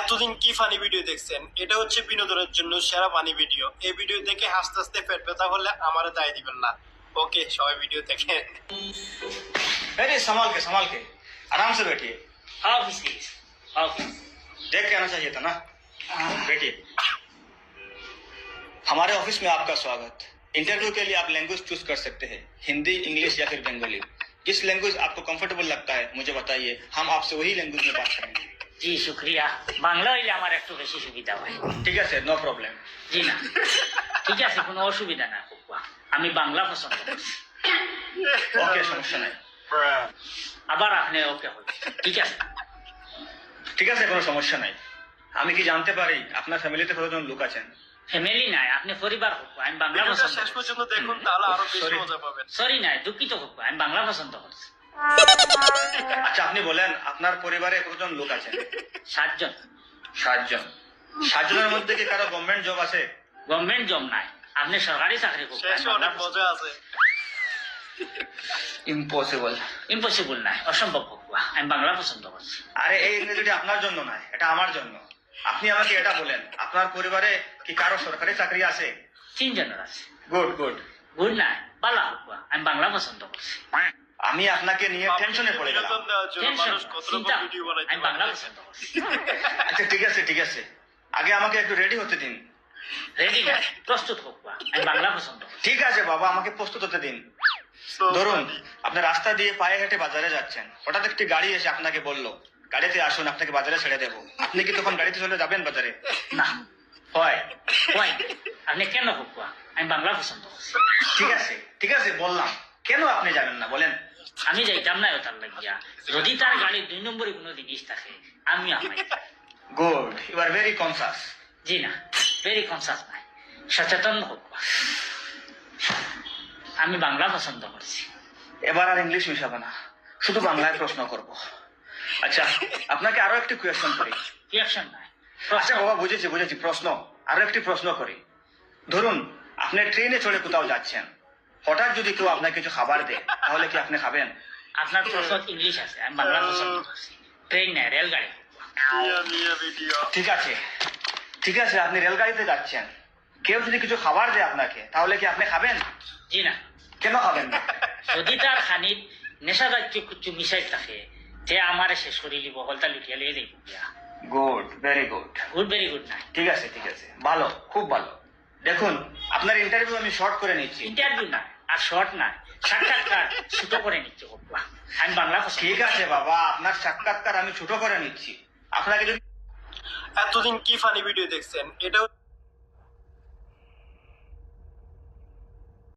এতদিন কি funny video দেখছেন? এটা হচ্ছে বিনোদনের জন্য সেরা ফানি ভিডিও। এই ভিডিও দেখে হাসতে হাসতে পেট ব্যথা হলে আমারে দায় দিবেন না। ওকে, সবাই ভিডিও দেখেন। अरे संभाल के आराम से बैठिए। ऑफिस ऑफिस देख के आना चाहिए था ना। बैठिए। हमारे ऑफिस में आपका स्वागत। इंटरव्यू के लिए आप लैंग्वेज चूज कर सकते हैं, हिंदी, इंग्लिश या फिर बंगाली। जिस लैंग्वेज आपको कंफर्टेबल लगता है मुझे बताइए, हम आपसे वही लैंग्वेज में बात करेंगे। জি শুক্রিয়া। বাংলা হইলে আমার একটু বেশি সুবিধা হয়। ठीक है सर, नो प्रॉब्लम। জি না, ঠিক আছে, কোনো অসুবিধা না কুকুয়া। আমি বাংলা পছন্দ করছি। ओके, समस्या नहीं। আবার আপনি ওকে হয়েছে, ঠিক আছে। ঠিক আছে, কোনো সমস্যা নাই। আমি কি জানতে পারি আপনার ফ্যামিলিতে কতজন লোক আছেন? ফ্যামিলি নাই, আপনি পরিবার কুকুয়া। আমি বাংলা ভিডিওটা পছন্দ শেষ পর্যন্ত দেখুন, তাহলে আরো বেশি Sorry. মজা পাবেন। সরি নাই, দুঃখিত কুকুয়া। আমি বাংলা পছন্দ করছি। আচ্ছা, আপনি বলেন আপনার পরিবারে কতজন লোক আছেন? 7 জন। 7 জন। 7 জনের মধ্যে কি কারো গভর্নমেন্ট জব আছে? গভর্নমেন্ট জব নাই, আপনি সরকারি চাকরি কুকুয়া। শেষে অনেক মজা আছে। ইম্পসিবল। ইম্পসিবল নাই, অসম্ভব কুকুয়া। আমি বাংলা পছন্দ করছি। আরে এই ইংরেজিটি আপনার জন্য নয়, এটা আমার জন্য। আপনি আমাকে এটা বলেন, আপনার পরিবারে কি কারো সরকারি চাকরি আছে? 3 জনের আছে। Good good. গুড নাই, বালা কুকুয়া। আমি বাংলা পছন্দ করছি। আমি আপনাকে নিয়ে টেনশনে পড়ে গেলাম। বিনোদন দেওয়ার জন্য টেনশন মানুষ কত রকম চিন্তা, ভিডিও বানাইতে আমি বাংলা পারে। পছন্দ করছি। আচ্ছা ঠিক আছে। আগে আমাকে একটু রেডি হতে দিন। রেডি না, প্রস্তুত কুকুয়া। আমি বাংলা পছন্দ করছি। ঠিক আছে বাবা, আমাকে প্রস্তুত হতে দিন। So ধরুন, funny. আপনি রাস্তা দিয়ে পায়ে হেঁটে বাজারে যাচ্ছেন, হঠাৎ একটি গাড়ি এসে আপনাকে বলল, গাড়িতে আসুন, আপনাকে বাজারে ছেড়ে দেবো। আপনি কি তখন গাড়িতে চলে যাবেন বাজারে? না, হয়। ওয়াই আপনি কেন কুকুয়া? আমি বাংলা পছন্দ করছি। ঠিক আছে বললাম, কেন আপনি যাবেন না বলেন? আমি যাইতাম না ওটার লাগিয়া। যদি তার গাড়ি 2 নম্বরে কোনো জিনিস থাকে, আমি আমাই। Good, you are very conscious. জি না, ভেরি কনসাস নাই, সচেতন কুকুয়া। আমি বাংলা পছন্দ করছি। এবার আর ইংলিশ মিশাবো না, শুধু বাংলায় প্রশ্ন করব। আচ্ছা, আপনাকে আরো একটি কোয়েশ্চন করি। রিয়াকশন নাই। আচ্ছা বাবা, বুঝেছি প্রশ্ন। আরো একটি প্রশ্ন করি। ধরুন, আপনি ট্রেনে চড়ে কোথাও যাচ্ছেন, হঠাৎ যদি কেউ আপনাকে কিছু খাবার দেয়, তাহলে কি আপনি খাবেন? আপনার প্রশ্ন ইংলিশ আছে, আমি বাংলা পছন্দ করছি। ট্রেন নাই, রেলগাড়ি। মিয়া ভিডিও। ঠিক আছে, আপনি রেলগাড়িতে যাচ্ছেন, কেউ যদি কিছু খাবার দেয় আপনাকে, তাহলে কি আপনি খাবেন? জি না, কেন খাবেন না? যদি তার খানিত নেশা জাতীয় কিছু মিশাই থাকে, যে আমারে শেষ করে দিব, হলতা লুটিয়া লিয়ে দিব। Good, very good. Good, very good নাই। ঠিক আছে, ভালো, খুব ভালো। দেখুন, আপনার ইন্টারভিউ আমি শর্ট করে নিচ্ছি। ইন্টারভিউ না, আর শর্ট না, সাক্ষাৎকার ছোট করে নিচ্ছে কুকুয়া। আমি বাংলা পছন্দ। ঠিক আছে বাবা, আপনার সাক্ষাৎকার আমি ছোট করে নিচ্ছি। আপনাকে যদি এতদিন কি ফানি ভিডিও দেখছেন? এটা